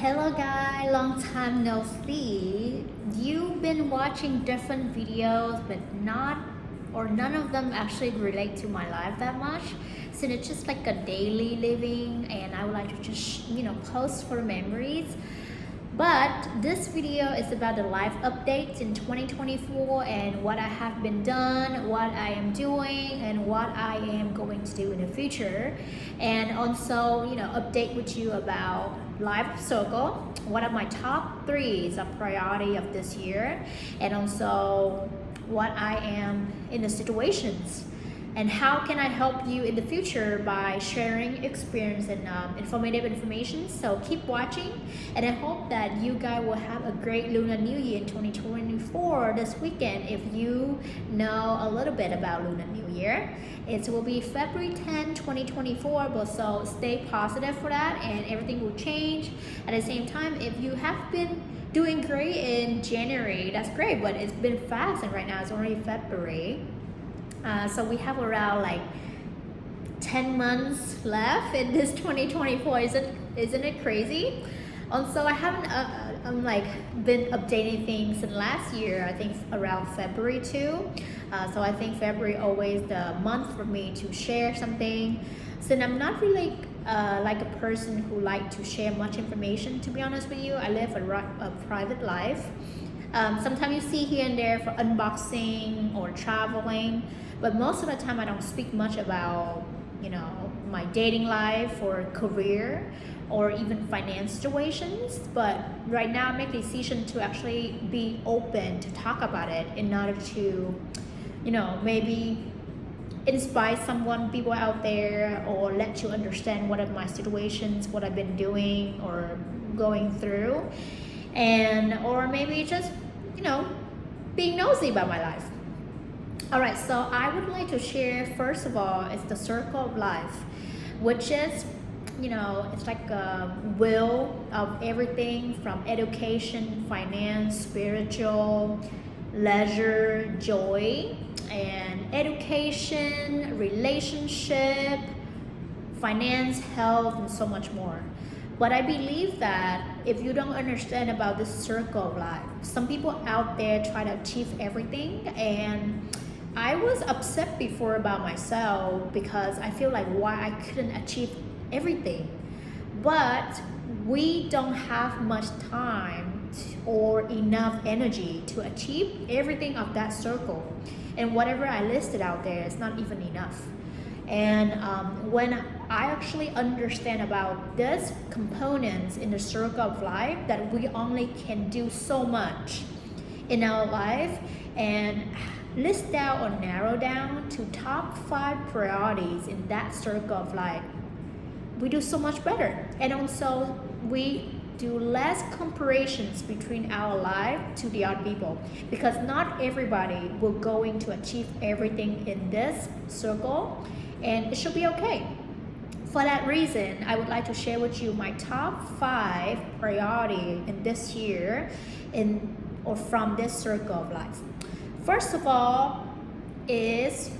Hello guys, long time no see. You've been watching different videos but none of them actually relate to my life that much. So it's just like a daily living and I would like to just post for memories. But this video is about the life updates in 2024 and what I have been done, what I am doing, and what I am going to do in the future. And also, update with you about life circle. What are my top threes of priority of this year? And also what I am in the situations and how can I help you in the future by sharing experience and informative information. So keep watching and I hope that you guys will have a great Lunar New Year in 2024 this weekend. If you know a little bit about Lunar New Year, it will be February 10, 2024, but so stay positive for that and everything will change. At the same time, if you have been doing great in January, that's great, but it's been fast and right now it's already February. So we have around like 10 months left in this 2024. Isn't it crazy? Also, I haven't been updating things since last year. I think around February too. So I think February always the month for me to share something. Since I'm not really like a person who like to share much information. To be honest with you, I live a private life. Sometimes you see here and there for unboxing or traveling, but most of the time I don't speak much about my dating life or career or even finance situations. But right now I make the decision to actually be open to talk about it in order to maybe inspire people out there or let you understand what are my situations, what I've been doing or going through, and or maybe just being nosy about my life. All right, so I would like to share first of all is the circle of life, which is it's like a wheel of everything from education, finance, spiritual, leisure, joy, and education, relationship, finance, health, and so much more. But I believe that if you don't understand about this circle of life, some people out there try to achieve everything, and I was upset before about myself because I feel like why I couldn't achieve everything. But we don't have much time or enough energy to achieve everything of that circle. And whatever I listed out there is not even enough. And when I actually understand about this components in the circle of life, that we only can do so much in our life, and list down or narrow down to top 5 priorities in that circle of life, we do so much better. And also we do less comparisons between our life to the other people, because not everybody will going to achieve everything in this circle, and it should be okay. For that reason, I would like to share with you my top 5 priority in this year from this circle of life. First of all is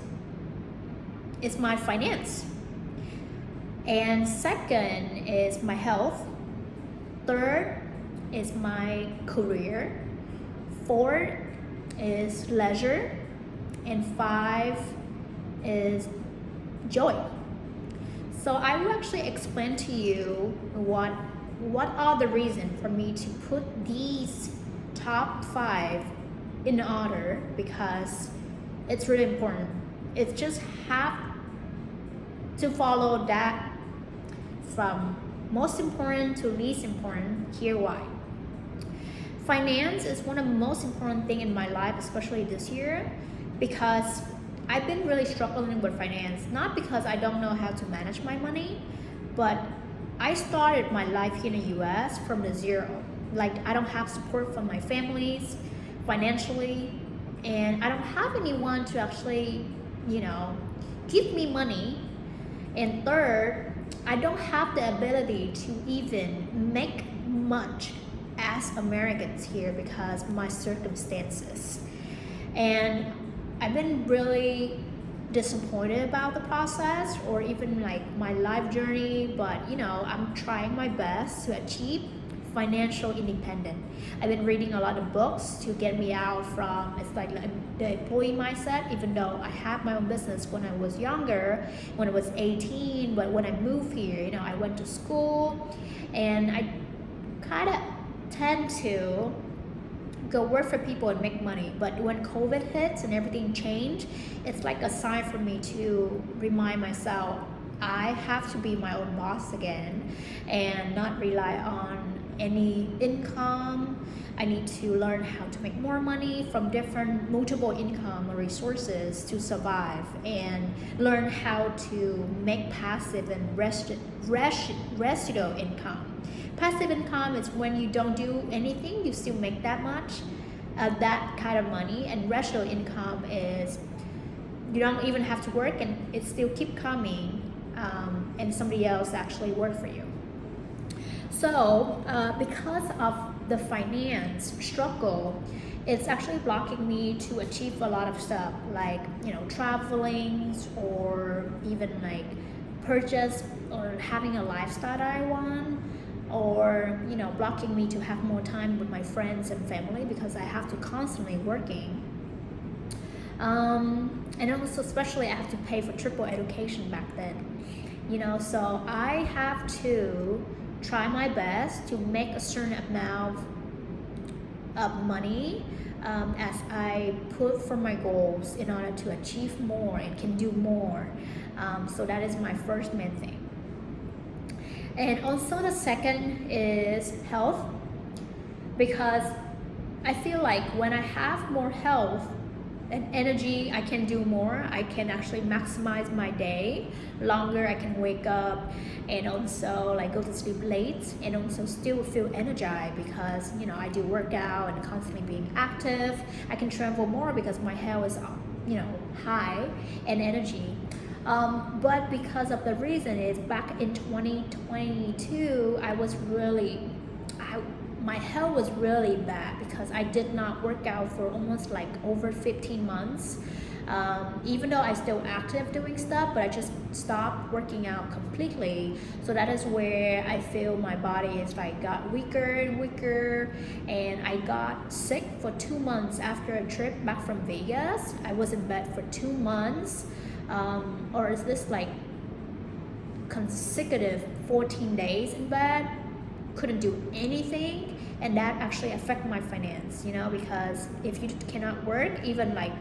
my finance. And second is my health. Third is my career. Fourth is leisure. And 5 is joy. So I will actually explain to you what are the reasons for me to put these top 5 in order, because it's really important. It's just have to follow that from most important to least important. Here why. Finance is one of the most important thing in my life, especially this year, because I've been really struggling with finance, not because I don't know how to manage my money, but I started my life here in the US from the zero. Like I don't have support from my families financially, and I don't have anyone to actually, give me money. And third, I don't have the ability to even make much as Americans here because my circumstances. And I've been really disappointed about the process or even like my life journey, but I'm trying my best to achieve financial independent. I've been reading a lot of books to get me out from it's like the employee mindset, even though I had my own business when I was younger, when I was 18, but when I moved here, I went to school and I kind of tend to go work for people and make money. But when COVID hits and everything changed, it's like a sign for me to remind myself I have to be my own boss again and not rely on any income. I need to learn how to make more money from different multiple income or resources to survive, and learn how to make passive and residual income. Passive income is when you don't do anything, you still make that much, that kind of money. And residual income is you don't even have to work and it still keep coming, and somebody else actually work for you. So because of the finance struggle, it's actually blocking me to achieve a lot of stuff, like traveling, or even like purchase or having a lifestyle that I want, or blocking me to have more time with my friends and family because I have to constantly working. And also especially I have to pay for triple education back then, so I have to try my best to make a certain amount of money as I put for my goals in order to achieve more and can do more. So that is my first main thing. And also the second is health, because I feel like when I have more health and energy, I can do more. I can actually maximize my day longer. I can wake up and also like go to sleep late and also still feel energized because I do workout and constantly being active. I can travel more because my health is high and energy. But because of the reason is back in 2022, my health was really bad because I did not work out for almost like over 15 months. Even though I still active doing stuff, but I just stopped working out completely. So that is where I feel my body is like got weaker and weaker, and I got sick for 2 months after a trip back from Vegas. I was in bed for 2 months, or is this like consecutive 14 days in bed, couldn't do anything. And that actually affected my finance, because if you cannot work, even like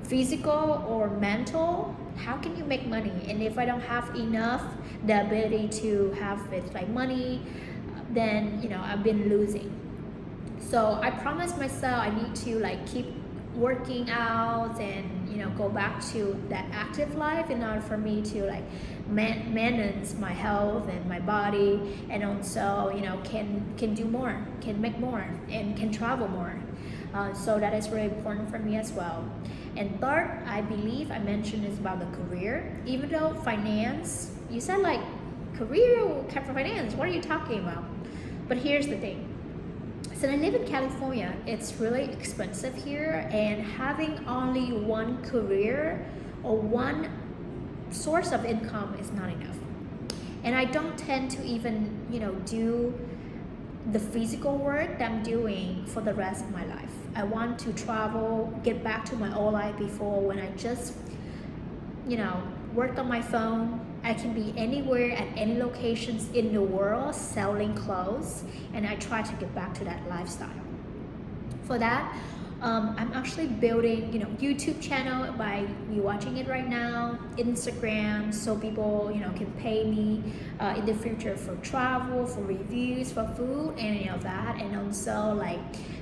physical or mental, how can you make money? And if I don't have enough the ability to have it like money, then I've been losing. So I promised myself I need to like keep working out and go back to that active life in order for me to like manage my health and my body, and also can do more, can make more, and can travel more. So that is really important for me as well. And third, I believe I mentioned is about the career. Even though finance, you said like career kept for finance, what are you talking about? But here's the thing. So I live in California, it's really expensive here, and having only one career or one source of income is not enough. And I don't tend to even, do the physical work that I'm doing for the rest of my life. I want to travel, get back to my old life before, when I just, worked on my phone. I can be anywhere at any locations in the world selling clothes, and I try to get back to that lifestyle. For that, I'm actually building, YouTube channel by you watching it right now, Instagram, so people, can pay me in the future for travel, for reviews, for food, and any of that, and also like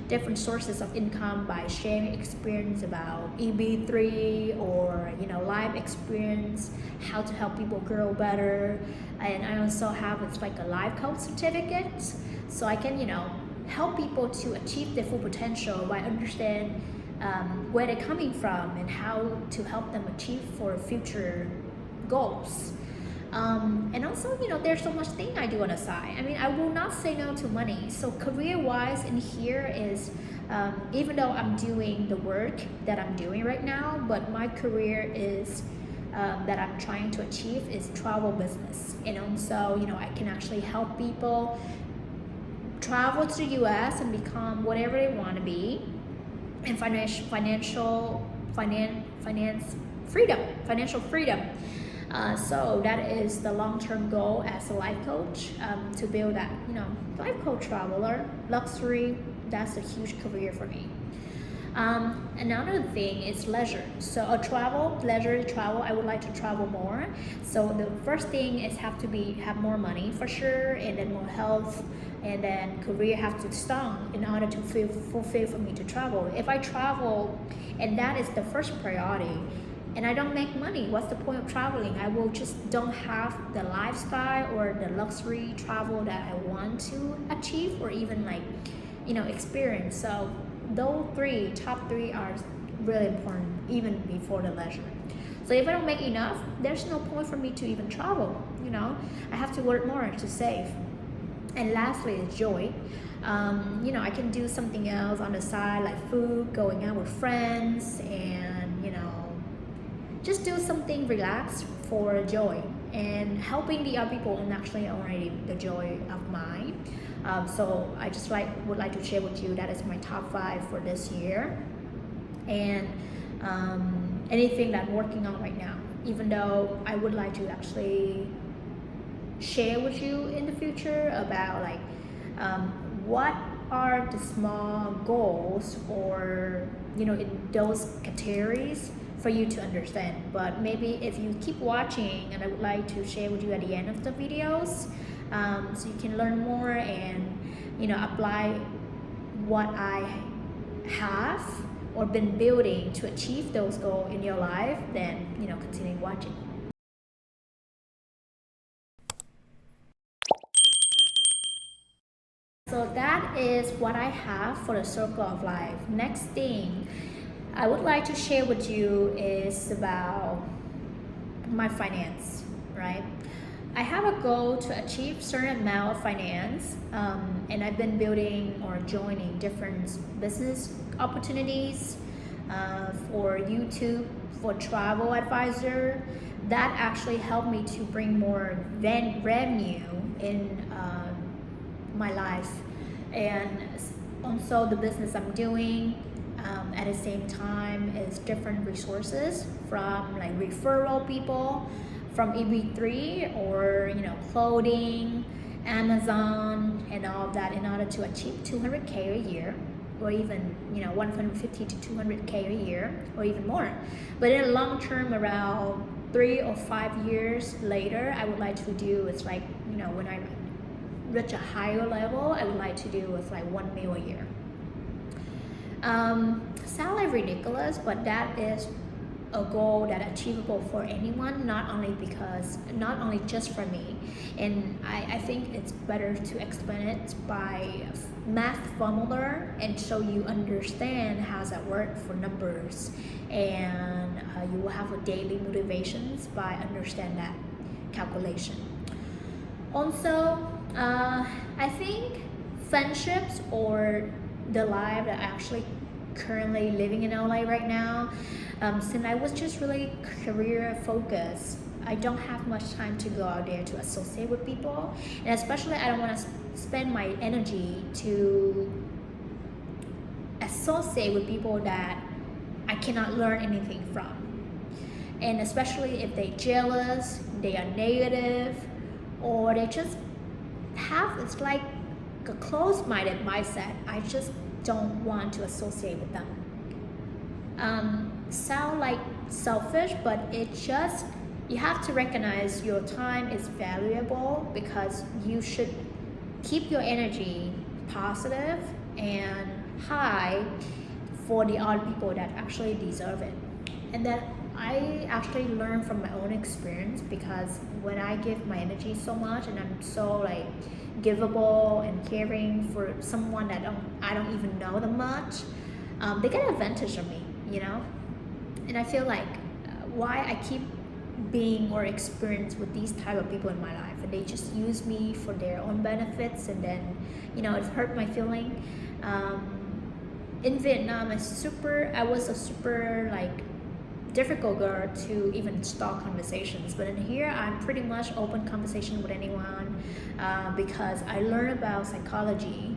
different sources of income by sharing experience about EB3 or life experience, how to help people grow better. And I also have it's like a life coach certificate, so I can help people to achieve their full potential by understand where they're coming from and how to help them achieve for future goals. And also, there's so much thing I do on the side. I mean, I will not say no to money. So career-wise in here is, even though I'm doing the work that I'm doing right now, but my career is that I'm trying to achieve is travel business. And also, I can actually help people travel to the US and become whatever they want to be, and financial freedom. So that is the long-term goal as a life coach, to build that, life coach traveler, luxury. That's a huge career for me. Another thing is leisure. So leisure travel, I would like to travel more. So the first thing is have more money for sure, and then more health, and then career have to strong in order to fulfill for me to travel. If I travel and that is the first priority, and I don't make money, what's the point of traveling? I will just don't have the lifestyle or the luxury travel that I want to achieve or even experience. So those top three are really important even before the leisure. So if I don't make enough, there's no point for me to even travel. I have to work more to save. And lastly is joy. I can do something else on the side, like food, going out with friends, and just do something relaxed for joy, and helping the other people and actually already the joy of mine. So I just would like to share with you that is my top 5 for this year, and anything that I'm working on right now, even though I would like to actually share with you in the future about what are the small goals or in those categories for you to understand. But maybe if you keep watching, and I would like to share with you at the end of the videos, so you can learn more and apply what I have or been building to achieve those goals in your life, then continue watching. So that is what I have for the circle of life. Next thing I would like to share with you is about my finance, right? I have a goal to achieve certain amount of finance, and I've been building or joining different business opportunities for YouTube, for travel advisor. That actually helped me to bring more revenue in my life, and also the business I'm doing. At the same time is different resources from referral people from EB3 or clothing, Amazon, and all of that in order to achieve 200K a year, or even 150 to 200K a year, or even more. But in the long term, around 3 or 5 years later, I would like to do when I reach a higher level, I would like to do with 1 mil a year. Sound ridiculous, but that is a goal that achievable for anyone, not only just for me. And I think it's better to explain it by math formula and so you understand how that work for numbers, and you will have a daily motivations by understand that calculation. Also, I think friendships or the life that I actually currently living in LA right now, since I was just really career focused, I don't have much time to go out there to associate with people, and especially I don't want to spend my energy to associate with people that I cannot learn anything from, and especially if they jealous, they are negative, or they just have it's like a closed-minded mindset. I just don't want to associate with them. Sound like selfish, but you have to recognize your time is valuable, because you should keep your energy positive and high for the other people that actually deserve it. And that I actually learned from my own experience, because when I give my energy so much and I'm so givable and caring for someone that I don't even know them much, they get advantage of me, and I feel why I keep being or experience with these type of people in my life, and they just use me for their own benefits, and then it hurt my feeling. In Vietnam, I was a super difficult girl to even start conversations. But in here, I'm pretty much open conversation with anyone because I learn about psychology.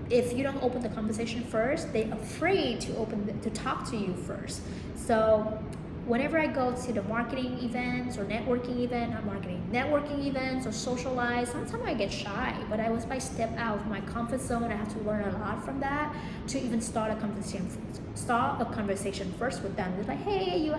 If you don't open the conversation first, they're afraid to talk to you first. So whenever I go to the marketing events or networking events or socialize, sometimes I get shy, but if I step out of my comfort zone, I have to learn a lot from that to even start a conversation first with them. It's like, hey,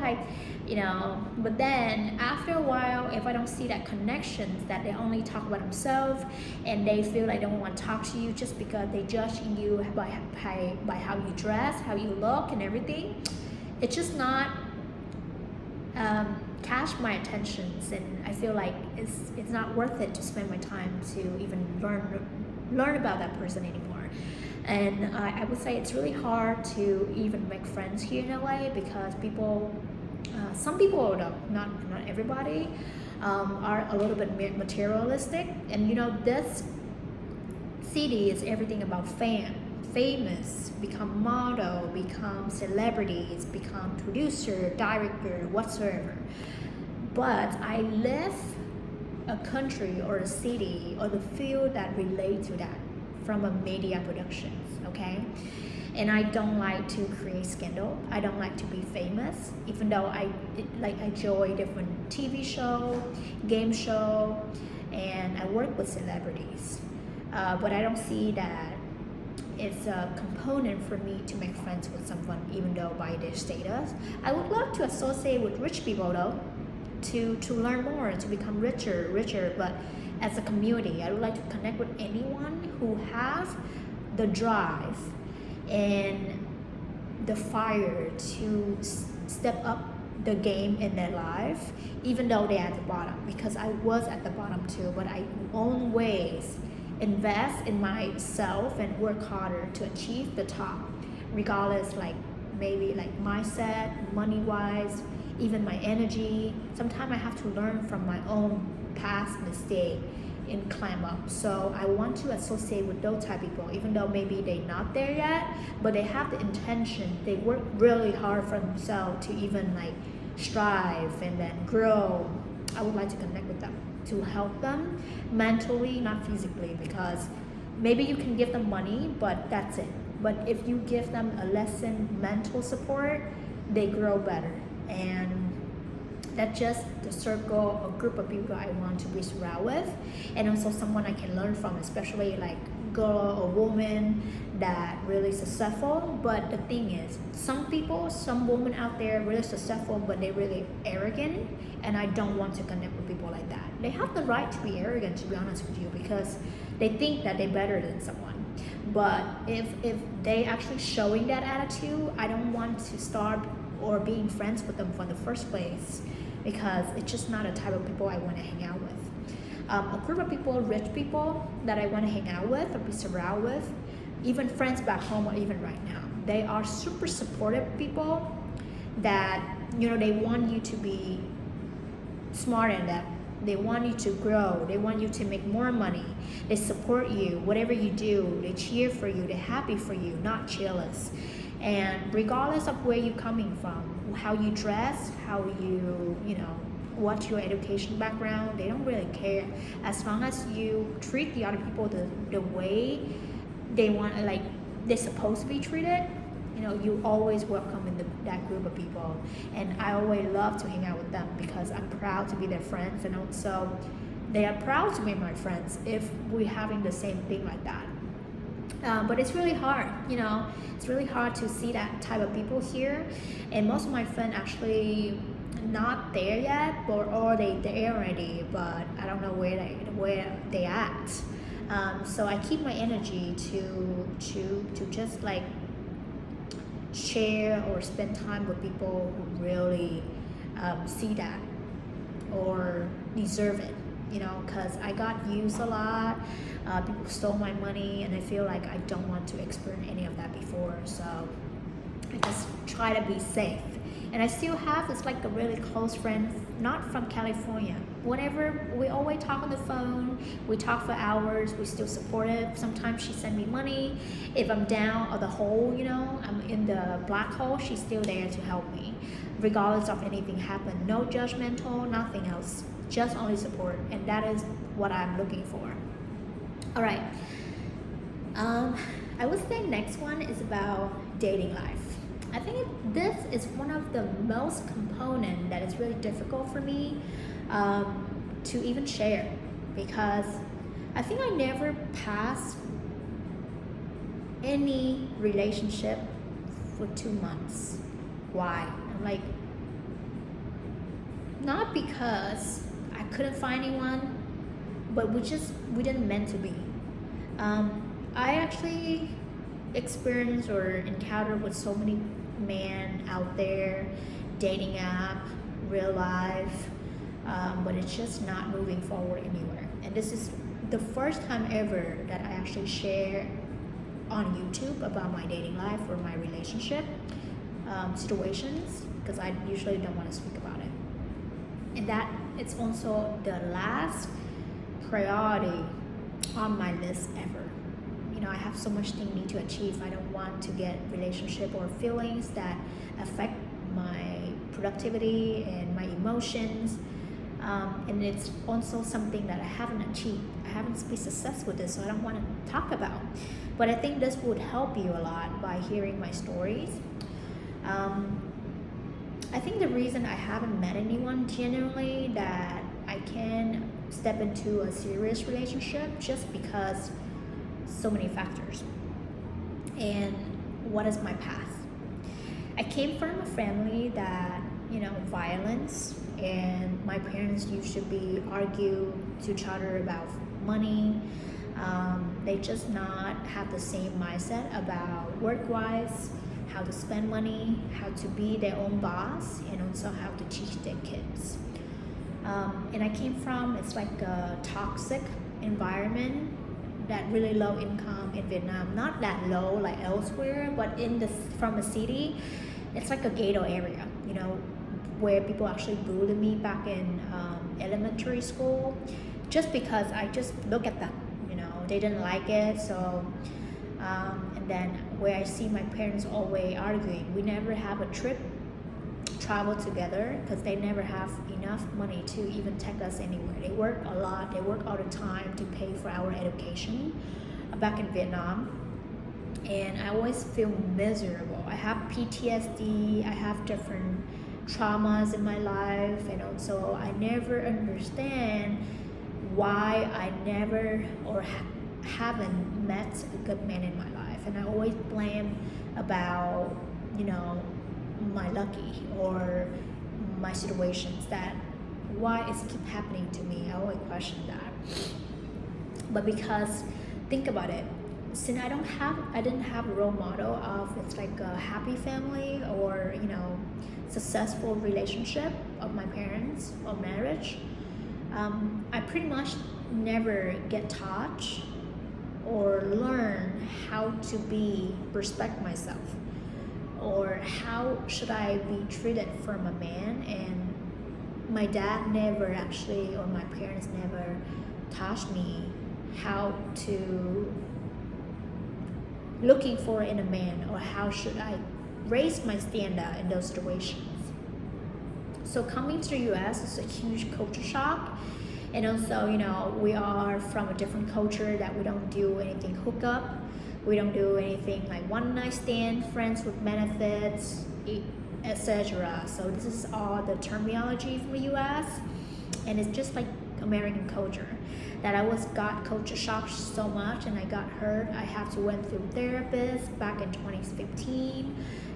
but then after a while, if I don't see that connections, that they only talk about themselves and they feel like they don't want to talk to you just because they judging you by how you dress, how you look and everything, it's just not catch my attentions, and I feel like it's not worth it to spend my time to even learn about that person anymore. And I would say it's really hard to even make friends here in LA because some people, though not everybody, are a little bit materialistic, and this city is everything about famous, become model, become celebrities, become producer, director, whatsoever. But I live a country or a city or the field that relate to that from a media productions, okay? And I don't like to create scandal. I don't like to be famous, even though I enjoy different TV show, game show, and I work with celebrities. But I don't see that it's a component for me to make friends with someone, even though by their status. I would love to associate with rich people though, to learn more, to become richer. But as a community, I would like to connect with anyone who has the drive and the fire to step up the game in their life, even though they're at the bottom. Because I was at the bottom too, but I own ways invest in myself and work harder to achieve the top, regardless maybe mindset, money wise, even my energy. Sometimes I have to learn from my own past mistake and climb up. So I want to associate with those type of people, even though maybe they're not there yet, but they have the intention. They work really hard for themselves to even strive and then grow. I would like to connect with them to help them mentally, not physically, because maybe you can give them money, but that's it. But if you give them a lesson, mental support, they grow better. And that's just the circle or group of people I want to be surrounded with, and also someone I can learn from, especially girl or woman that really successful. But the thing is, some women out there really successful, but they're really arrogant, and I don't want to connect with people like that. They have the right to be arrogant, to be honest with you, because they think that they're better than someone. But if they actually showing that attitude, I don't want to start or being friends with them for the first place, because it's just not a type of people I want to hang out with. A group of people, rich people that I want to hang out with or be surrounded with, even friends back home or even right now, they are super supportive people that they want you to be smarter than them. They want you to grow. They want you to make more money. They support you. Whatever you do, they cheer for you. They're happy for you, not jealous. And regardless of where you're coming from, how you dress, how what's your education background, they don't really care. As long as you treat the other people the way they want, they're supposed to be treated, you always welcome in that group of people. And I always love to hang out with them because I'm proud to be their friends, and also they are proud to be my friends if we're having the same thing like that. But it's really hard, it's really hard to see that type of people here. And most of my friends actually not there yet, or they there already, but I don't know where they at. So I keep my energy to just share or spend time with people who really see that or deserve it, because I got used a lot. People stole my money, and I feel like I don't want to experience any of that before. So I just try to be safe. And I still have this like a really close friend, not from California. Whenever we always talk on the phone, we talk for hours, we still supportive. Sometimes she send me money. If I'm down or the hole, I'm in the black hole, she's still there to help me. Regardless of anything happen. No judgmental, nothing else. Just only support. And that is what I'm looking for. Alright. I would say next one is about dating life. I think this is one of the most component that is really difficult for me to even share, because I think I never passed any relationship for 2 months. Why? I'm like, not because I couldn't find anyone, but we didn't meant to be. I actually experienced or encountered with so many men out there, dating app, real life, but it's just not moving forward anywhere. And this is the first time ever that I actually share on YouTube about my dating life or my relationship situations, because I usually don't want to speak about it. And that it's also the last priority on my list ever. I have so much things I need to achieve. I don't want to get relationship or feelings that affect my productivity and my emotions. And it's also something that I haven't achieved. I haven't been successful with this, so I don't want to talk about. But I think this would help you a lot by hearing my stories. I think the reason I haven't met anyone genuinely that I can step into a serious relationship just because so many factors. And what is my path? I came from a family that, violence, and my parents used to argue to each other about money. They just not have the same mindset about work-wise, how to spend money, how to be their own boss, and also how to teach their kids. And I came from, it's like a toxic environment, that really low income in Vietnam, not that low like elsewhere, but from a city, it's like a ghetto area, where people actually bullied me back in elementary school, just because I just look at them, they didn't like it. So, and then where I see my parents always arguing, we never have a trip travel together because they never have enough money to even take us anywhere. They work a lot, they work all the time to pay for our education back in Vietnam. And I always feel miserable. I have PTSD, I have different traumas in my life, and also I never understand why I never or haven't met a good man in my life. And I always blame about, my lucky or my situations, that why is it keep happening to me. I always question that. But because think about it, since I didn't have a role model of it's like a happy family or successful relationship of my parents or marriage, I pretty much never get taught or learn how to respect myself, or how should I be treated from a man. And my dad never actually, or my parents never taught me how to looking for in a man, or how should I raise my standard in those situations. So coming to the US is a huge culture shock. And also, we are from a different culture that we don't do anything hookup. We don't do anything like one night stand, friends with benefits, etc. So this is all the terminology from the US, and it's just like American culture that I got culture shocked so much, and I got hurt. I have to went through therapist back in 2015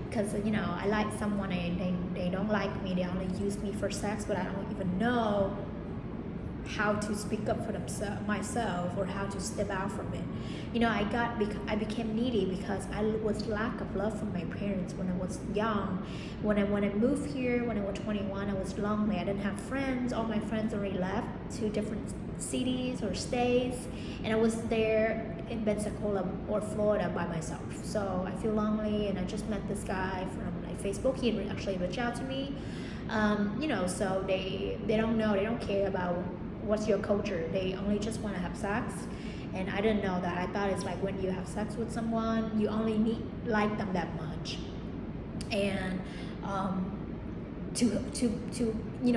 because I like someone and they don't like me. They only use me for sex, but I don't even know how to speak up for myself or how to step out from it. I became needy because I was lack of love from my parents when I was young. When I moved here, when I was 21, I was lonely. I didn't have friends. All my friends already left to different cities or states, and I was there in Pensacola or Florida by myself. So I feel lonely, and I just met this guy from like Facebook. He actually reached out to me. So they don't know, they don't care about what's your culture. They only just want to have sex. And I didn't know that. I thought it's like when you have sex with someone, you only like them that much. And to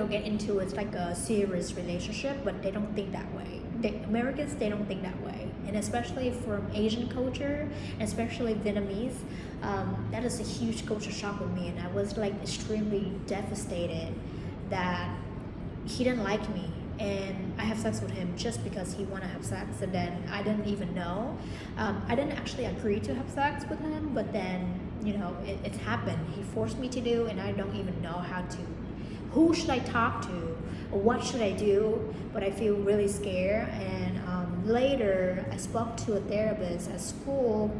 get into it's like a serious relationship, but they don't think that way. Americans, they don't think that way, and especially from Asian culture, especially Vietnamese, that is a huge culture shock with me, and I was like extremely devastated that he didn't like me, and I have sex with him just because he want to have sex, and then I didn't even know. I didn't actually agree to have sex with him, but then it happened. He forced me to do, and I don't even know who should I talk to, or what should I do, but I feel really scared. And later I spoke to a therapist at school,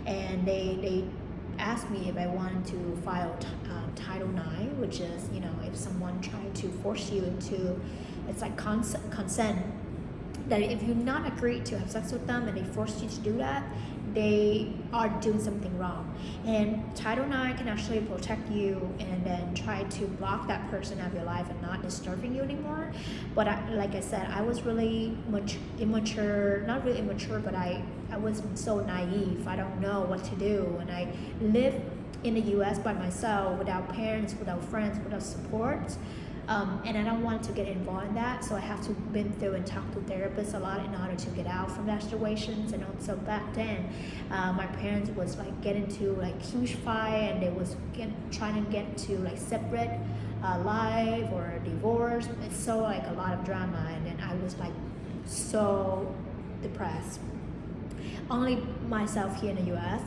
and they asked me if I wanted to file Title IX, which is if someone tried to force you into, it's like consent, that if you're not agreed to have sex with them and they force you to do that, they are doing something wrong. And Title IX can actually protect you and then try to block that person out of your life and not disturbing you anymore. But like I said, I was really much immature, not really immature, but I was so naive. I don't know what to do. And I live in the US by myself, without parents, without friends, without support. And I don't want to get involved in that, so I have to been through and talk to therapists a lot in order to get out from that situations. And also back then, my parents was like get into like huge fight, and they was trying to get to like separate life or divorce. It's so like a lot of drama, and then I was like so depressed. Only myself here in the US.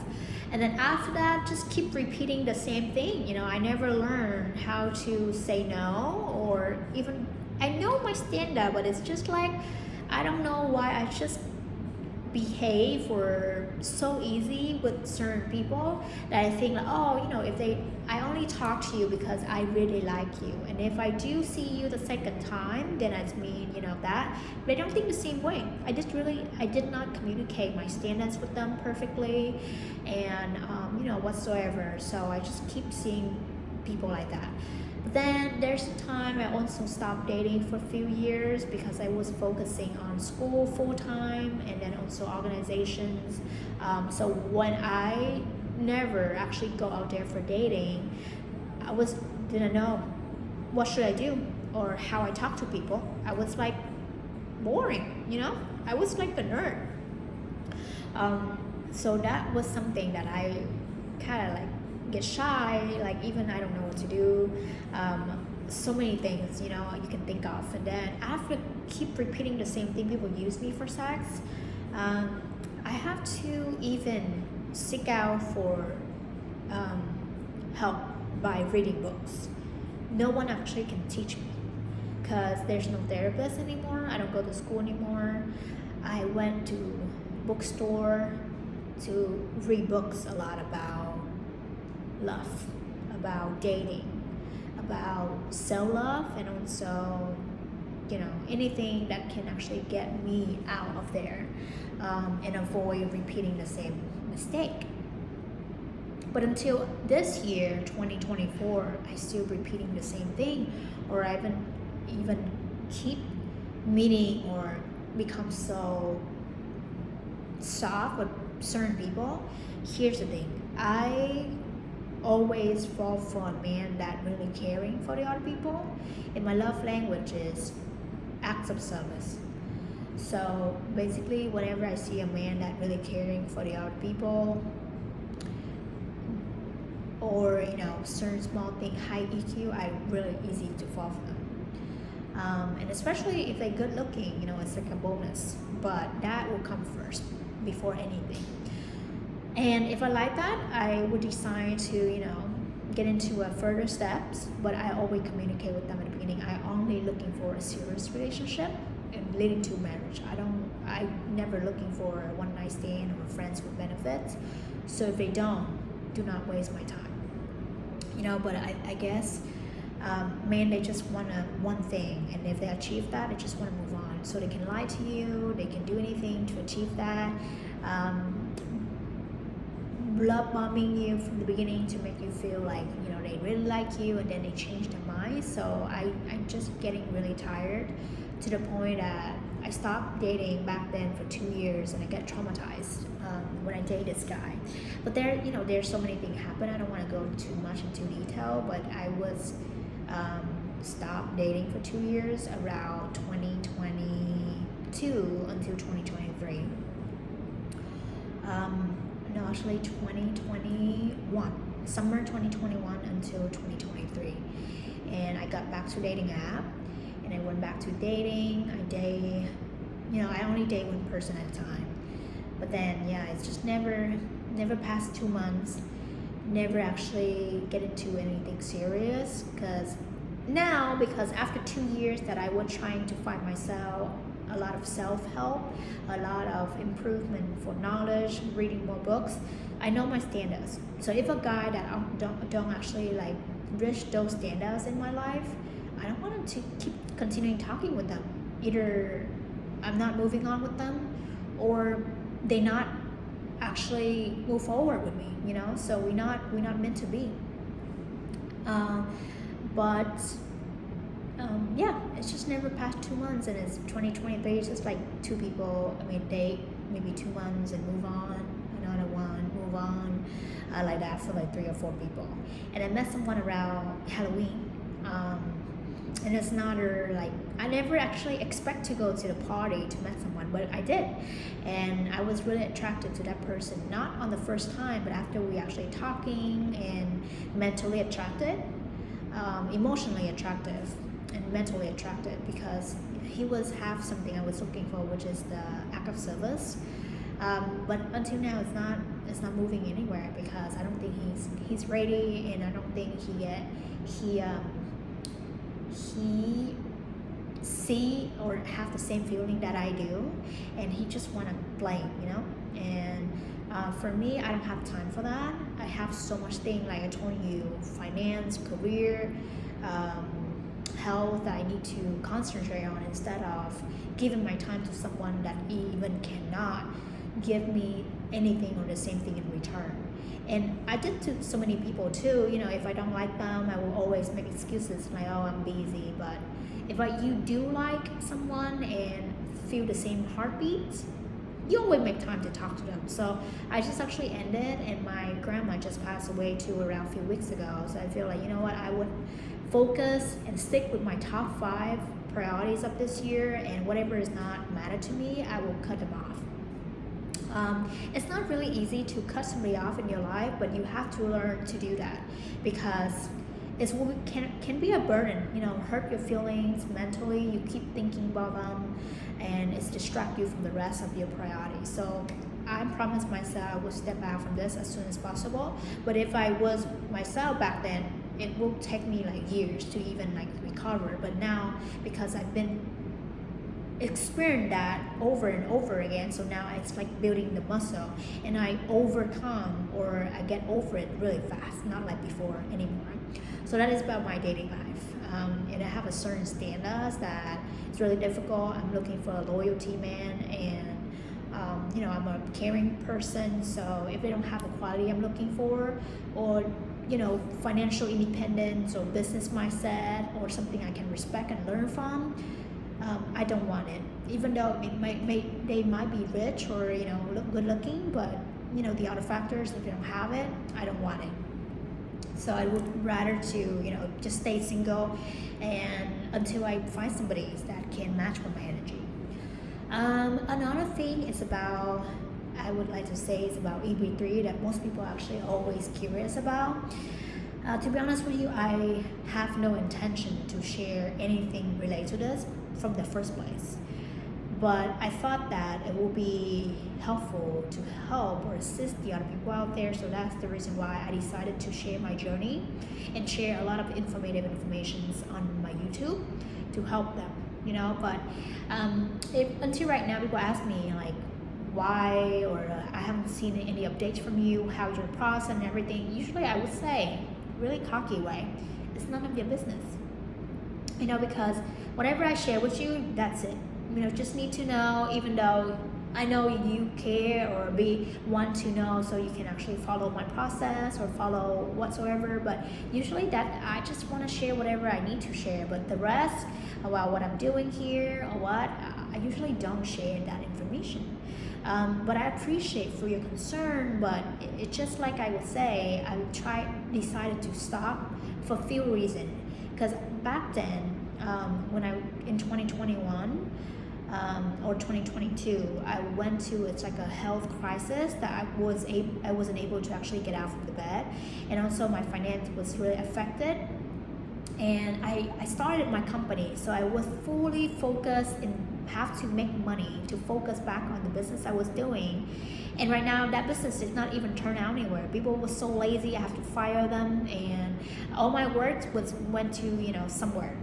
And then after that, just keep repeating the same thing. I never learned how to say no, or even, I know my stand-up, but it's just like, I don't know why I just behave or so easy with certain people that I think like, I only talk to you because I really like you, and if I do see you the second time, then it's mean that. But I don't think the same way. I did not communicate my standards with them perfectly, and whatsoever. So I just keep seeing people like that. But then there's a time I also stopped dating for a few years because I was focusing on school full time, and then also organizations. So when I never actually go out there for dating, didn't know what should I do or how I talk to people. I was like boring, I was like a nerd. So that was something that I kind of like get shy, like even I don't know what to do. So many things you can think of. And then after keep repeating the same thing, people use me for sex. I have to even seek out for help by reading books. No one actually can teach me because there's no therapist anymore. I don't go to school anymore. I went to bookstore to read books a lot about love, about dating, about self-love, and also anything that can actually get me out of there, and avoid repeating the same mistake. But until this year, 2024, I still repeating the same thing, or I even keep meeting or become so soft with certain people. Here's the thing, I always fall for a man that really caring for the other people, and my love language is acts of service. So basically, whenever I see a man that really caring for the other people, or certain small thing, high EQ, I really easy to fall for them. And especially if they're good looking, it's like a bonus, but that will come first before anything. And if I like that, I would decide to get into a further steps, but I always communicate with them at the beginning. I only looking for a serious relationship and leading to marriage. I never looking for a one night stand or friends with benefits. So if they don't, do not waste my time. But I guess men, they just want one thing, and if they achieve that, they just want to move on. So they can lie to you, they can do anything to achieve that. um, love bombing you from the beginning to make you feel like they really like you, and then they change their mind. So I'm just getting really tired, to the point that I stopped dating back then for 2 years, and I get traumatized when I date this guy. But there's so many things happen. I don't want to go too much into detail, but I was stopped dating for 2 years around 2022 until 2023. No, actually 2021, summer 2021 until 2023. And I got back to dating app, and I went back to dating. I only date one person at a time. But then, it's just never past 2 months, never actually get into anything serious. Because after 2 years that I was trying to find myself, a lot of self-help, a lot of improvement for knowledge, reading more books, I know my standards. So if a guy that don't actually like reach those standards in my life, I don't want to keep continuing talking with them. Either I'm not moving on with them, or they not actually move forward with me. So we're not meant to be. But it's just never past 2 months, and it's 2023. It's just like two people. Date maybe 2 months and move on, another one, move on, like that for like 3 or 4 people. And I met someone around Halloween, and it's another, like, I never actually expect to go to the party to meet someone, but I did, and I was really attracted to that person, not on the first time, but after we actually talking, and mentally attracted, emotionally attractive, and mentally attracted, because he was half something I was looking for, which is the act of service. But until now, it's not moving anywhere, because I don't think he's ready, and I don't think he see or have the same feeling that I do, and he just want to blame, and for me, I don't have time for that. I have so much thing, like I told you, finance, career, health, that I need to concentrate on, instead of giving my time to someone that even cannot give me anything or the same thing in return. And I did to so many people too. If I don't like them, I will always make excuses like, oh, I'm busy. But if you do like someone and feel the same heartbeat, you always make time to talk to them. So I just actually ended, and my grandma just passed away too around a few weeks ago. So I feel like, I would focus and stick with my top 5 priorities of this year, and whatever is not matter to me, I will cut them off. It's not really easy to cut somebody off in your life, but you have to learn to do that, because it's what can be a burden, hurt your feelings mentally. You keep thinking about them, and it's distract you from the rest of your priorities. So I promised myself I would step out from this as soon as possible. But if I was myself back then, it will take me like years to even like recover. But now, because I've been experienced that over and over again, so now it's like building the muscle, and I overcome, or I get over it really fast, not like before anymore. So that is about my dating life, and I have a certain standards that it's really difficult. I'm looking for a loyalty man, and I'm a caring person. So if they don't have the quality I'm looking for, or financial independence, or business mindset, or something I can respect and learn from, I don't want it. Even though they might be rich, or look good looking, but the other factors, if they don't have it, I don't want it. So I would rather to just stay single, and until I find somebody that can match with my energy. Another thing is about, I would like to say, is about EB3 that most people are actually always curious about. To be honest with you, I have no intention to share anything related to this from the first place. But I thought that it will be helpful to help or assist the other people out there. So that's the reason why I decided to share my journey and share a lot of informative informations on my YouTube to help them, But until right now, people ask me like, why, or I haven't seen any updates from you, how's your process and everything. Usually I would say, really cocky way, it's none of your business. Because whatever I share with you, that's it. Just need to know, even though I know you care or want to know, so you can actually follow my process or follow whatsoever. But usually that I just want to share whatever I need to share. But the rest about what I'm doing here or what, I usually don't share that information. But I appreciate for your concern. But it's just like I would say, decided to stop for a few reasons. Because back then, when I in 2021 or 2022, I went to, it's like a health crisis that I wasn't able to actually get out from the bed, and also my finance was really affected. And I started my company, so I was fully focused and have to make money to focus back on the business I was doing. And right now that business did not even turn out anywhere. People were so lazy, I have to fire them, and all my work went to somewhere.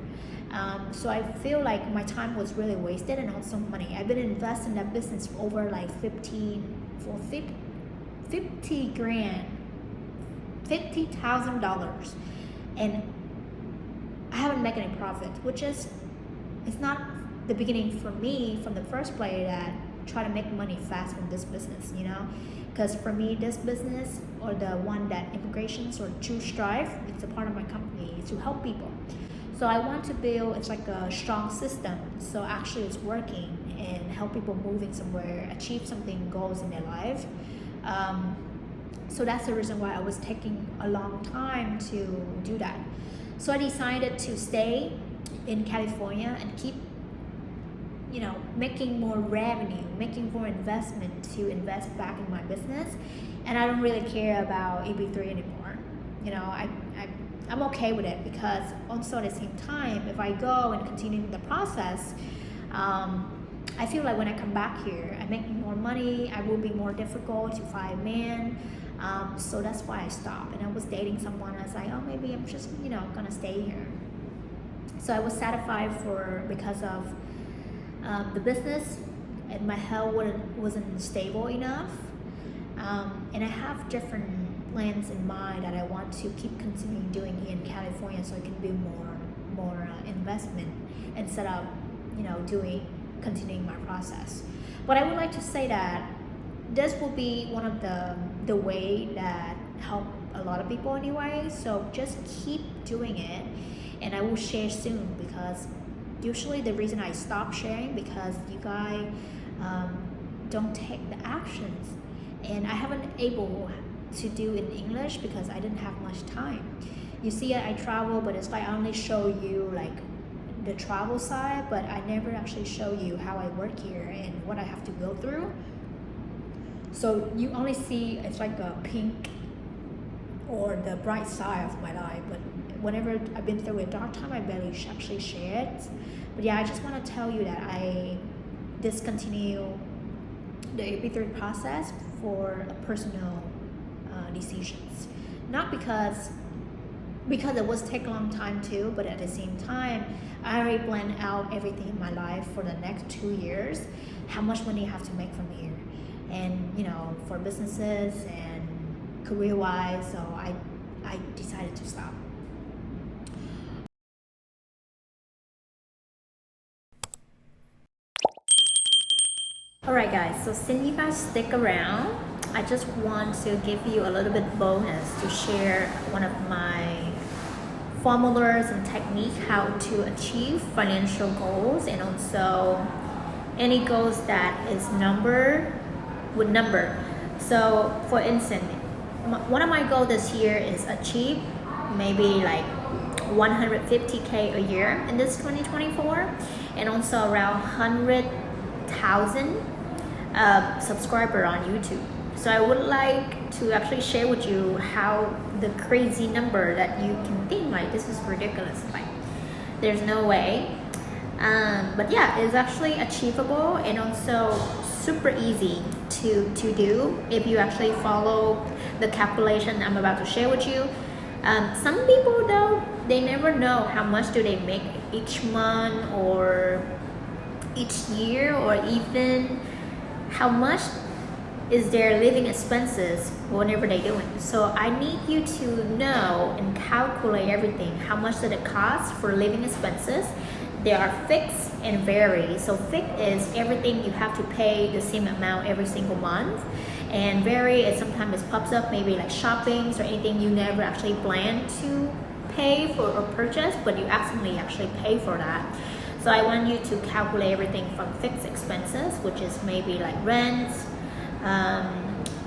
So I feel like my time was really wasted, and also money. I've been investing in that business for over like 50 grand, $50,000, and I haven't made any profit, which is, it's not the beginning for me from the first place that try to make money fast from this business, because for me this business, or the one that immigrations or Choose Strive, it's a part of my company, is to help people. So I want to build, it's like a strong system, so actually it's working and help people moving somewhere, achieve something, goals in their life. So that's the reason why I was taking a long time to do that. So I decided to stay in California and keep making more revenue, making more investment to invest back in my business. And I don't really care about EP3 anymore. I'm okay with it, because also at the same time, if I go and continue the process, I feel like when I come back here, I'm making more money, I will be more difficult to find man. So that's why I stopped. And I was dating someone, I was like, oh, maybe I'm just gonna stay here. So I was satisfied because of the business, and my health wasn't stable enough, and I have different plans in mind that I want to keep continuing doing here in California, so I can build more investment instead of continuing my process. But I would like to say that this will be one of the way that help a lot of people anyway. So just keep doing it, and I will share soon, because usually the reason I stop sharing because you guys don't take the actions, and I haven't able to do in English because I didn't have much time. You see, I travel, but it's like I only show you like the travel side, but I never actually show you how I work here and what I have to go through. So you only see it's like a pink or the bright side of my life, but whenever I've been through a dark time, I barely actually share it. But yeah, I just want to tell you that I discontinue the AP3 process for personal decisions. Not because it was take a long time too, but at the same time, I already planned out everything in my life for the next 2 years, how much money I have to make from here, and for businesses and career-wise. So I decided to stop. Alright guys, so since you guys stick around, I just want to give you a little bit bonus to share one of my formulas and technique how to achieve financial goals, and also any goals that is number. So for instance, one of my goals this year is achieve maybe like 150k a year in this 2024, and also around 100,000 subscriber on YouTube. So I would like to actually share with you how the crazy number that you can think like this is ridiculous, like there's no way, but yeah, it's actually achievable and also super easy to do if you actually follow the calculation I'm about to share with you. Some people though, they never know how much do they make each month or each year, or even how much is their living expenses whenever they're doing. So I need you to know and calculate everything. How much does it cost for living expenses? there are fixed and vary. So fixed is everything you have to pay the same amount every single month, and vary is sometimes it pops up, maybe like shoppings or anything you never actually plan to pay for or purchase, but you accidentally actually pay for that. So I want you to calculate everything from fixed expenses, which is maybe like rent,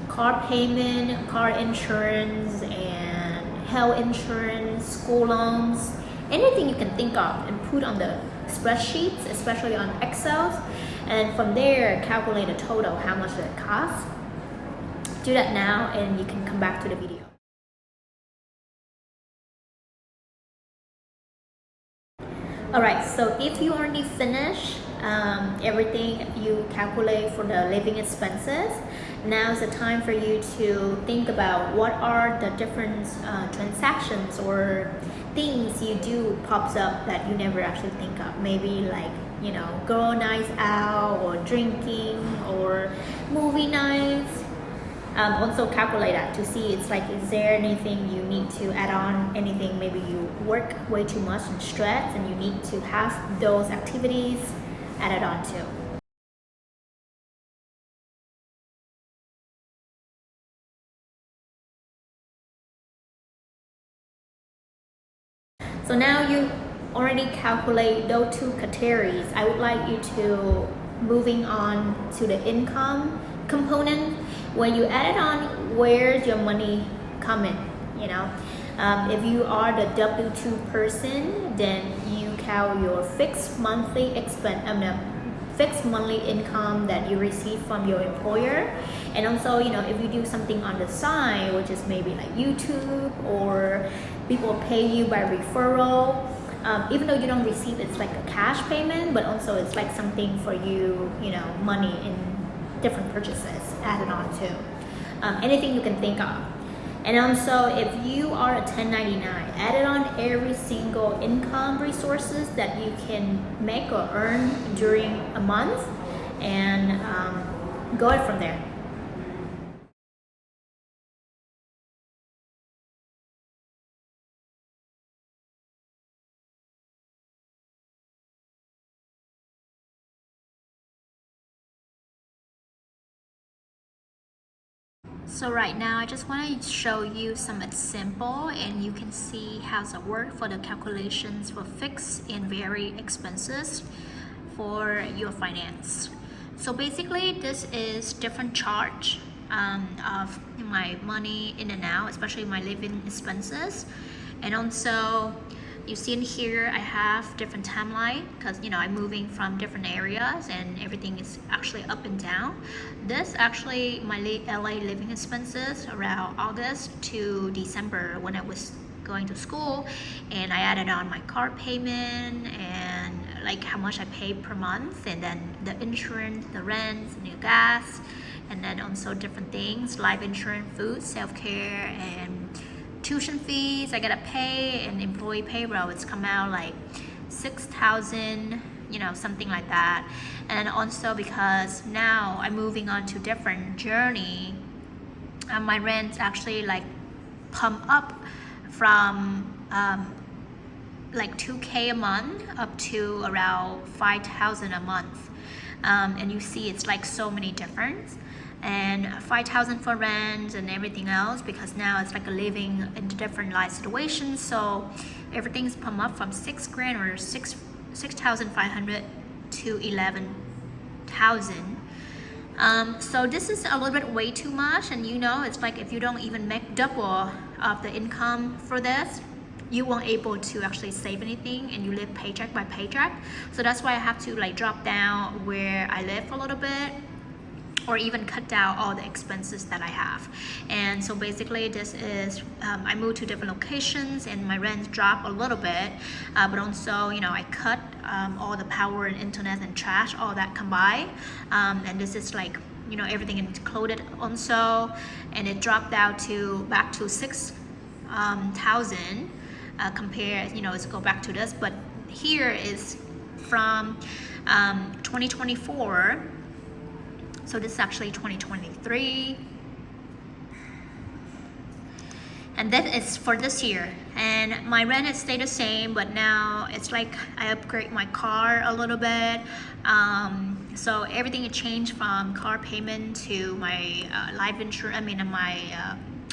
car payment, car insurance, and health insurance, school loans, anything you can think of, and put on the spreadsheets, especially on Excel, and from there calculate the total, how much it costs. Do that now and you can come back to the video. Alright, so if you already finished everything you calculate for the living expenses, now is the time for you to think about what are the different transactions or things you do pops up that you never actually think of. Maybe like, you know, girl nights out or drinking or movie nights. Also calculate that to see it's like, is there anything you need to add on, anything maybe you work way too much and stress and you need to have those activities added on to. So now you already calculate those two categories. I would like you to moving on to the income component. When you add it on, where's your money coming? You know, if you are the W-2 person, then you count your fixed monthly fixed monthly income that you receive from your employer. And also, you know, if you do something on the side, which is maybe like YouTube, or people pay you by referral, even though you don't receive it's like a cash payment, but also it's like something for you, you know, money in different purchases added on to. Anything you can think of. And also, if you are a 1099, add it on every single income resources that you can make or earn during a month, and go it from there. So right now I just want to show you some example and you can see how it works for the calculations for fixed and vary expenses for your finance. So basically this is different charge of my money in and out, especially my living expenses. And also you see in here I have different timeline because, you know, I'm moving from different areas and everything is actually up and down. This actually my LA living expenses around August to December when I was going to school, and I added on my car payment and like how much I pay per month, and then the insurance, the rent, the gas, and then also different things, life insurance, food, self-care, and tuition fees I gotta pay, and employee payroll. It's come out like 6,000, you know, something like that. And also because now I'm moving on to different journey, my rent actually like pump up from like 2K a month up to around 5,000 a month. And you see it's like so many difference, and 5,000 for rent and everything else, because now it's like a living in different life situations. So everything's pumped up from 6 grand or 6,500 to 11,000. So this is a little bit way too much, and you know, it's like if you don't even make double of the income for this, you won't able to actually save anything, and you live paycheck by paycheck. So that's why I have to like drop down where I live a little bit, or even cut down all the expenses that I have. And so basically this is, I moved to different locations and my rent dropped a little bit, but also, you know, I cut all the power and internet and trash, all that combined. And this is like, you know, everything included also, and it dropped down to back to 6,000 compared, you know, let's go back to this, but here is from 2024. So this is actually 2023, and that is for this year. And my rent has stayed the same, but now it's like I upgrade my car a little bit. So everything had changed from car payment to my life insurance. I mean, my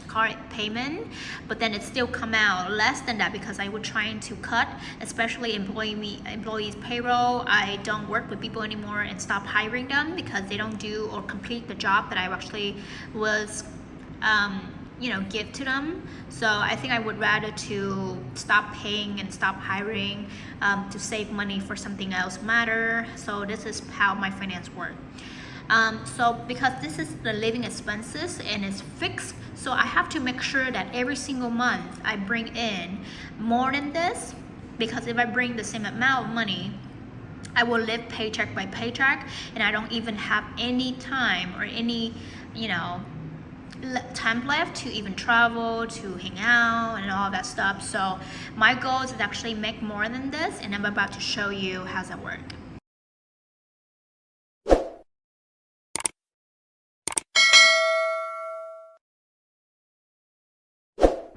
car payment, but then it still come out less than that because I was trying to cut, especially employees payroll. I don't work with people anymore and stop hiring them because they don't do or complete the job that I actually was give to them. So I think I would rather to stop paying and stop hiring to save money for something else matter. So this is how my finance work. So because this is the living expenses and it's fixed, so I have to make sure that every single month I bring in more than this, because if I bring the same amount of money, I will live paycheck by paycheck, and I don't even have any time or any time left to even travel, to hang out and all that stuff. So my goal is to actually make more than this, and I'm about to show you how that works.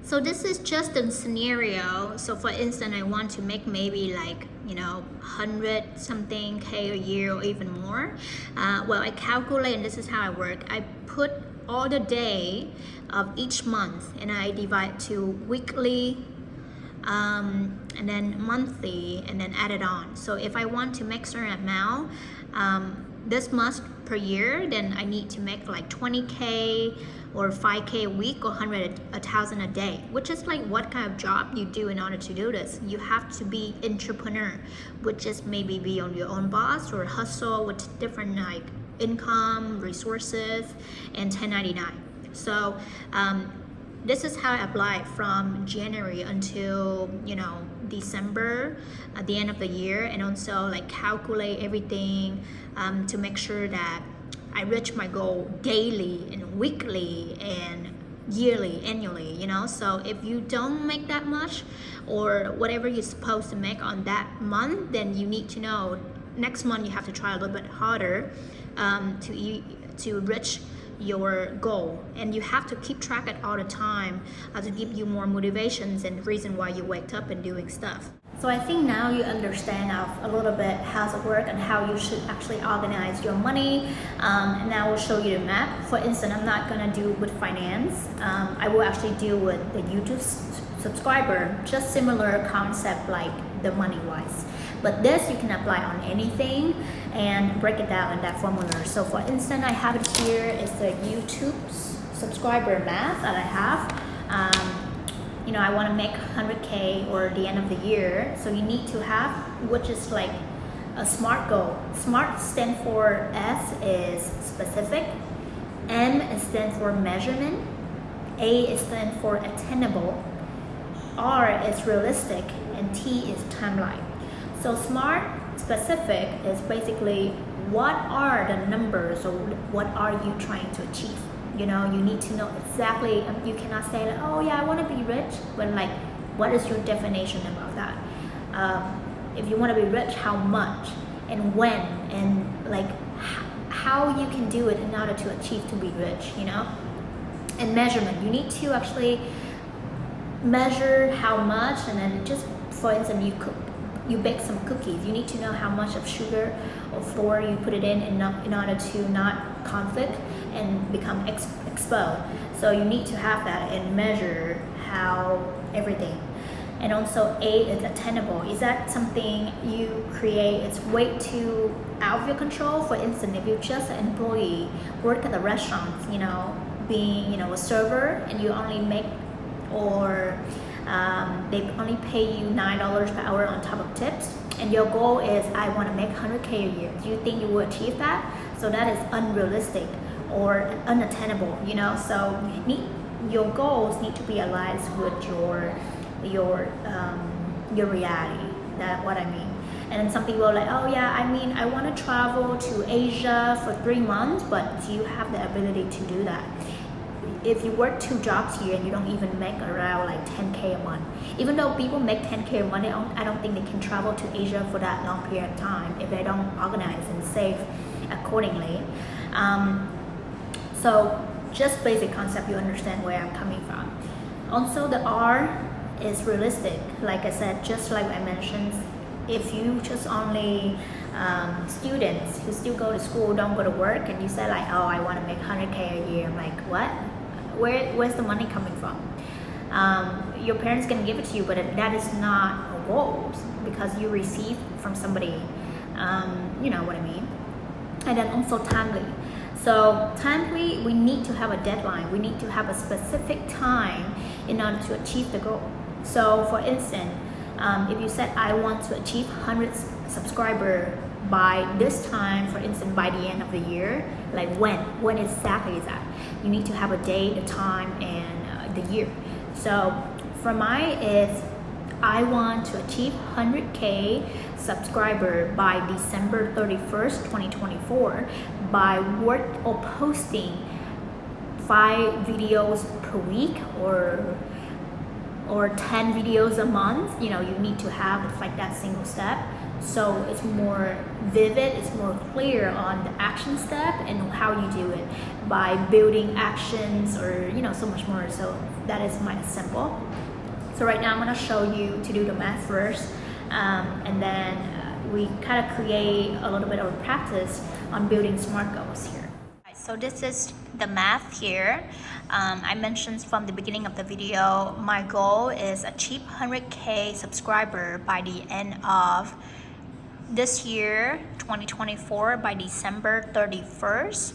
So this is just a scenario. So for instance, I want to make maybe like 100 something K a year or even more. Well, I calculate, and this is how I work. I put all the day of each month and I divide to weekly, and then monthly, and then add it on. So if I want to make certain amount this month per year, then I need to make like 20K or 5K a week or 1,000 a day, which is like what kind of job you do in order to do this. You have to be entrepreneur, which is maybe be on your own boss or hustle with different like income, resources, and 1099. So this is how I apply from January until December at the end of the year, and also like calculate everything to make sure that I reach my goal daily and weekly and yearly, annually, So if you don't make that much or whatever you're supposed to make on that month, then you need to know next month you have to try a little bit harder to reach your goal, and you have to keep track it all the time to give you more motivations and reason why you wake up and doing stuff. So I think now you understand a little bit how it works and how you should actually organize your money. And now I will show you the map. For instance, I'm not gonna do with finance. I will actually deal with the YouTube subscriber, just similar concept like the money wise. But this you can apply on anything and break it down in that formula. So for instance, I have it here is the YouTube subscriber math that I have. I want to make 100K or the end of the year. So you need to have, which is like a SMART goal. SMART stands for S is specific, M stands for measurement, A stands for attainable, R is realistic, and T is timeline. So SMART specific is basically what are the numbers or what are you trying to achieve. You need to know exactly. You cannot say like, oh yeah, I want to be rich, when like what is your definition about that? If you want to be rich, how much and when, and like how you can do it in order to achieve to be rich, and measurement. You need to actually measure how much, and then just for instance, you bake some cookies, you need to know how much of sugar or flour you put it in order to not conflict and become exposed. So you need to have that and measure how everything. And also A is attainable. Is that something you create? It's way too out of your control. For instance, if you're just an employee, work at the restaurants, being a server, and you only make or they only pay you $9 per hour on top of tips, and your goal is I want to make 100K a year. Do you think you will achieve that? So that is unrealistic or unattainable, So your goals need to be aligned with your reality. That's what I mean. And then some people are like, oh yeah, I want to travel to Asia for 3 months, but do you have the ability to do that? If you work 2 jobs here and you don't even make around like 10K a month, even though people make 10K a month, I don't think they can travel to Asia for that long period of time if they don't organize and save accordingly. So just basic concept, you understand where I'm coming from. Also, the R is realistic. Like I said, just like I mentioned, if you just only students who still go to school, don't go to work, and you say like, oh, I want to make 100K a year, I'm like, what? Where's the money coming from? Your parents can give it to you, but that is not a goal because you receive from somebody. You know what I mean? And then also timely. So timely, we need to have a deadline. We need to have a specific time in order to achieve the goal. So for instance, if you said I want to achieve 100 subscriber by this time, for instance, by the end of the year, like when exactly is that? You need to have a date, a time, and the year. So for mine is I want to achieve 100K subscriber by December 31st, 2024 by work or posting 5 videos per week or 10 videos a month. You know, you need to have it's like that single step. So it's more vivid, it's more clear on the action step and how you do it by building actions or, you know, so much more. So that is my example. So right now I'm going to show you to do the math first, and then we kind of create a little bit of practice on building SMART goals here. So this is the math here. I mentioned from the beginning of the video, my goal is achieve 100K subscriber by the end of this year, 2024, by December 31st.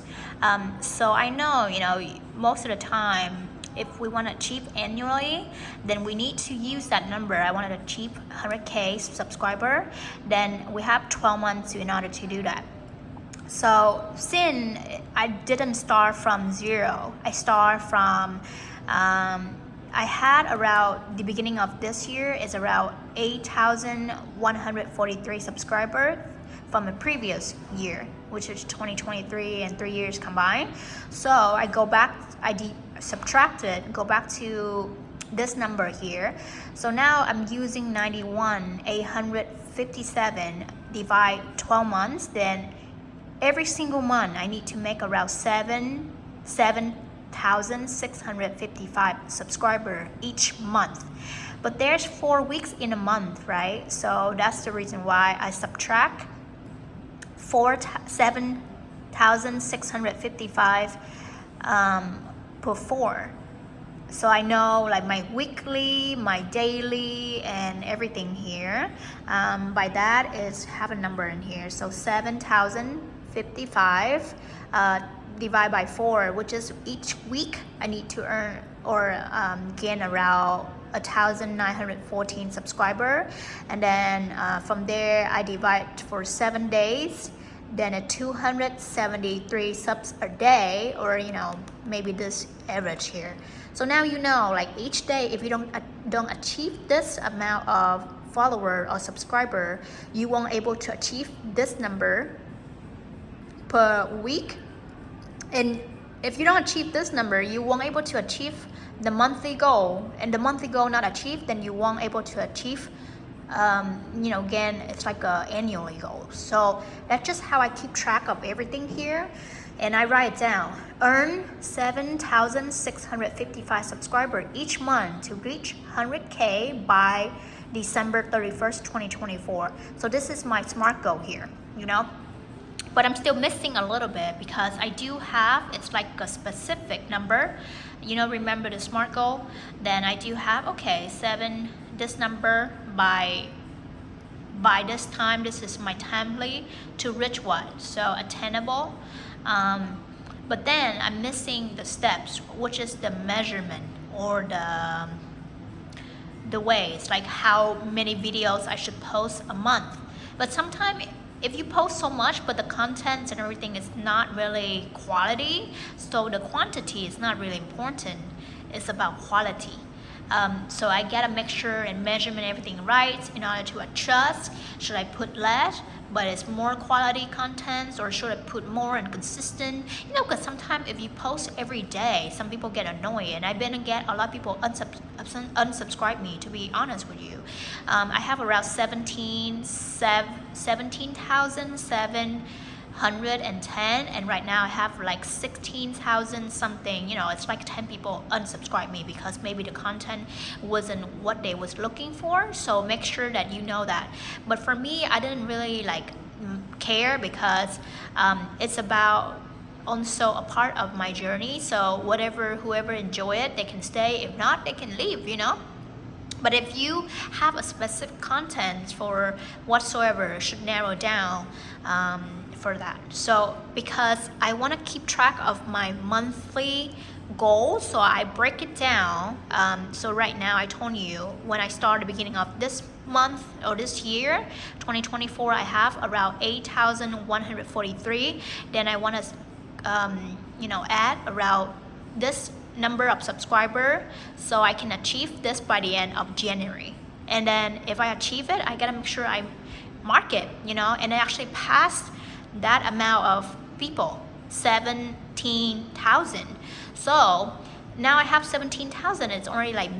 So I know, you know, most of the time, if we want to achieve annually, then we need to use that number. I want to achieve 100K subscriber, then we have 12 months in order to do that. So since I didn't start from zero, I start from, I had around the beginning of this year is around 8,143 subscribers from the previous year, which is 2023 and 3 years combined. So I go back, subtracted, go back to this number here. So now I'm using 91,857 divide 12 months. Then every single month I need to make around 7,655 subscribers each month. But there's 4 weeks in a month, right? So that's the reason why I subtract 7,655 per 4. So I know like my weekly, my daily, and everything here. By that is have a number in here. So 7,055 divide by 4, which is each week I need to earn or gain around 1,914 subscriber, and then from there I divide for 7 days, then a 273 subs a day, or you know, maybe this average here. So now you know, like each day if you don't achieve this amount of follower or subscriber, you won't able to achieve this number per week. And if you don't achieve this number, you won't able to achieve the monthly goal, and the monthly goal not achieved, then you won't able to achieve you know, again, it's like a annually goal. So that's just how I keep track of everything here, and I write it down. Earn 7,655 subscribers each month to reach 100K by December 31st, 2024. So this is my SMART goal here, you know. But I'm still missing a little bit because I do have, it's like a specific number, you know, remember the SMART goal? Then I do have, okay, this number by this time, this is my template to reach what? So attainable. But then I'm missing the steps, which is the measurement or the ways, like how many videos I should post a month. But sometimes if you post so much but the content and everything is not really quality, so the quantity is not really important, it's about quality. So I gotta make sure and measurement everything right in order to adjust. Should I put less but it's more quality contents, or should I put more and consistent? You know, because sometimes if you post every day, some people get annoyed, and I've been get a lot of people unsubscribe me, to be honest with you. I have around 17,700 110, and right now I have like 16,000 something. You know, it's like 10 people unsubscribe me because maybe the content wasn't what they was looking for. So make sure that you know that. But for me, I didn't really like care because it's about also a part of my journey. So whoever enjoy it, they can stay. If not, they can leave, you know. But if you have a specific content for whatsoever, should narrow down for that. So because I want to keep track of my monthly goals, so I break it down. So right now I told you when I started the beginning of this month or this year 2024, I have around 8,143. Then I want to add around this number of subscriber so I can achieve this by the end of January. And then if I achieve it, I gotta make sure I mark it, and I actually passed that amount of people, 17,000. So now I have 17,000. It's already like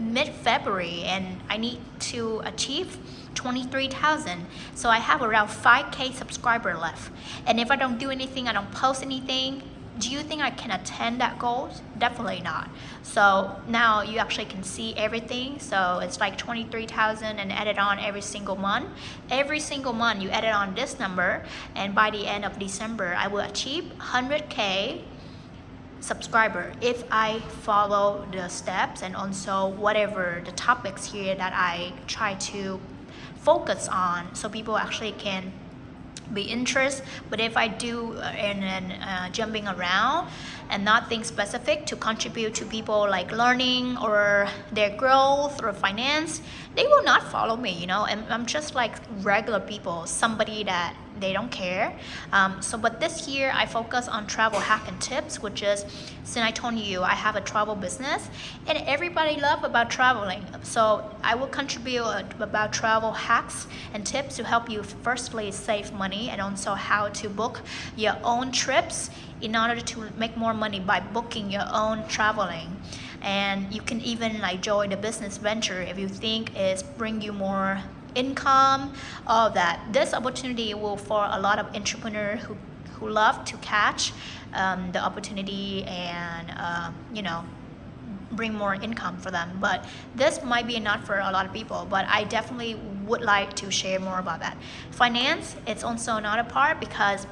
mid-February, and I need to achieve 23,000. So I have around 5K subscriber left. And if I don't do anything, I don't post anything, do you think I can attain that goal? Definitely not. So now you actually can see everything. So it's like 23,000 and add it on every single month. Every single month you add it on this number, and by the end of December, I will achieve 100K subscriber if I follow the steps and also whatever the topics here that I try to focus on, so people actually can be interested. But if I do jumping around and nothing specific to contribute to people like learning or their growth or finance, they will not follow me, and I'm just like regular people, somebody that they don't care. But this year I focus on travel hack and tips, which is, since I told you I have a travel business and everybody love about traveling, so I will contribute about travel hacks and tips to help you firstly save money and also how to book your own trips in order to make more money by booking your own traveling. And you can even like join the business venture if you think it's bring you more income, all that. This opportunity will for a lot of entrepreneurs who love to catch the opportunity and bring more income for them. But this might be not for a lot of people, but I definitely would like to share more about that. Finance, it's also another part because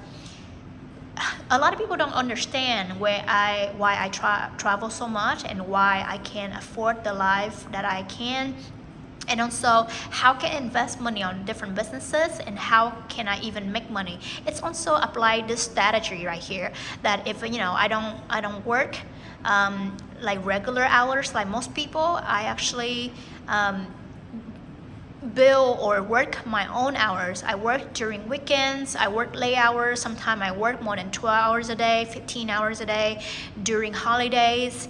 a lot of people don't understand why I travel so much and why I can afford the life that I can. And also how can I invest money on different businesses and how can I even make money. It's also apply this strategy right here that if I don't work like regular hours like most people, I actually bill or work my own hours. I work during weekends, I work late hours, sometimes I work more than 12 hours a day, 15 hours a day during holidays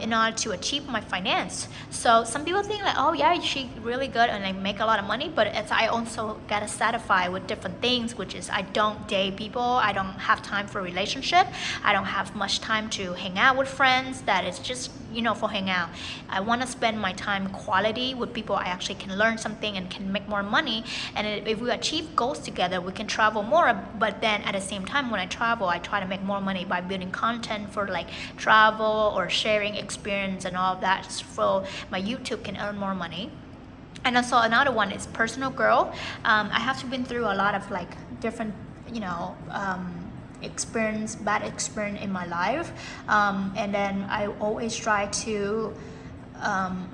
in order to achieve my finance. So some people think like, oh yeah, she's really good and I make a lot of money, but I also gotta satisfy with different things, which is I don't date people, I don't have time for relationship, I don't have much time to hang out with friends that is just for hang out. I want to spend my time quality with people I actually can learn something and can make more money. And if we achieve goals together, we can travel more. But then at the same time, when I travel, I try to make more money by building content for like travel or sharing experience and all of that, so my YouTube can earn more money. And also another one is personal growth. I have to been through a lot of like different bad experience in my life, and then I always try to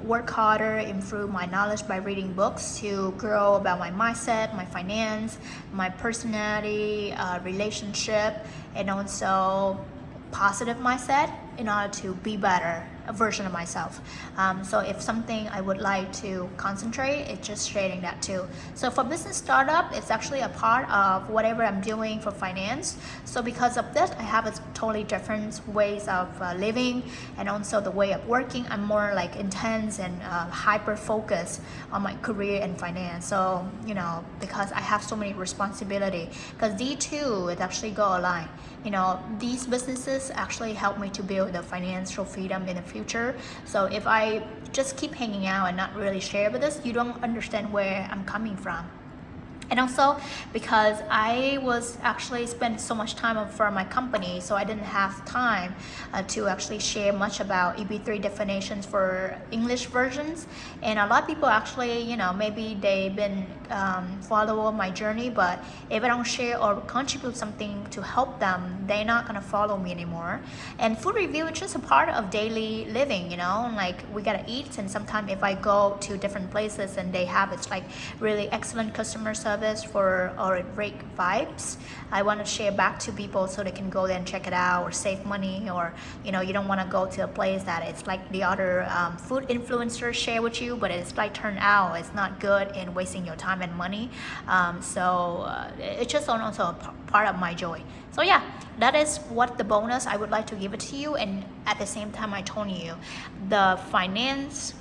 work harder, improve my knowledge by reading books to grow about my mindset, my finance, my personality, relationship, and also positive mindset in order to be better a version of myself. So if something I would like to concentrate, it's just sharing that too. So for business startup, it's actually a part of whatever I'm doing for finance. So because of this, I have a totally different ways of living and also the way of working. I'm more like intense and hyper focused on my career and finance. So because I have so many responsibility, because these two it actually go aligned. These businesses actually help me to build the financial freedom in the future. So if I just keep hanging out and not really share with this, you don't understand where I'm coming from. And also because I was actually spent so much time for my company, so I didn't have time to actually share much about EB3 definitions for English versions. And a lot of people actually, maybe they've been follow my journey, but if I don't share or contribute something to help them, they're not gonna follow me anymore. And food review is just a part of daily living, like we gotta eat. And sometimes if I go to different places and they have it's like really excellent customer service or great vibes, I want to share back to people so they can go there and check it out or save money. Or you don't want to go to a place that it's like the other food influencers share with you, but it's like turned out it's not good and wasting your time and money. So it's just also a part of my joy. So yeah, that is what the bonus I would like to give it to you. And at the same time, I told you the finance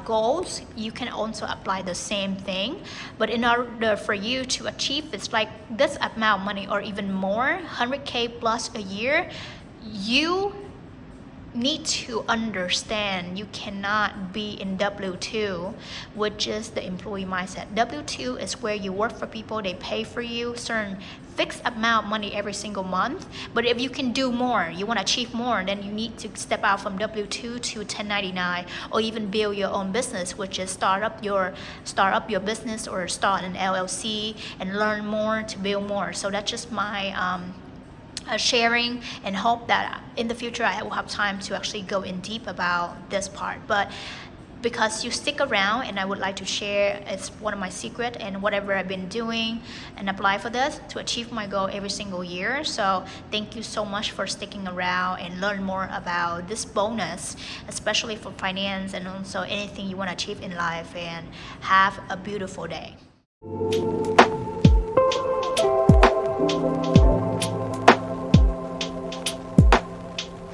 goals, you can also apply the same thing, but in order for you to achieve it's like this amount of money or even more, 100k plus a year, you need to understand you cannot be in W2, which is the employee mindset. W2 is where you work for people, they pay for you certain fixed amount of money every single month. But if you can do more, you want to achieve more, then you need to step out from W2 to 1099, or even build your own business, which is start up your business or start an LLC and learn more to build more. So that's just my sharing, and hope that in the future I will have time to actually go in deep about this part. But because you stick around and I would like to share, it's one of my secret and whatever I've been doing and apply for this to achieve my goal every single year. So thank you so much for sticking around and learn more about this bonus, especially for finance and also anything you want to achieve in life. And have a beautiful day.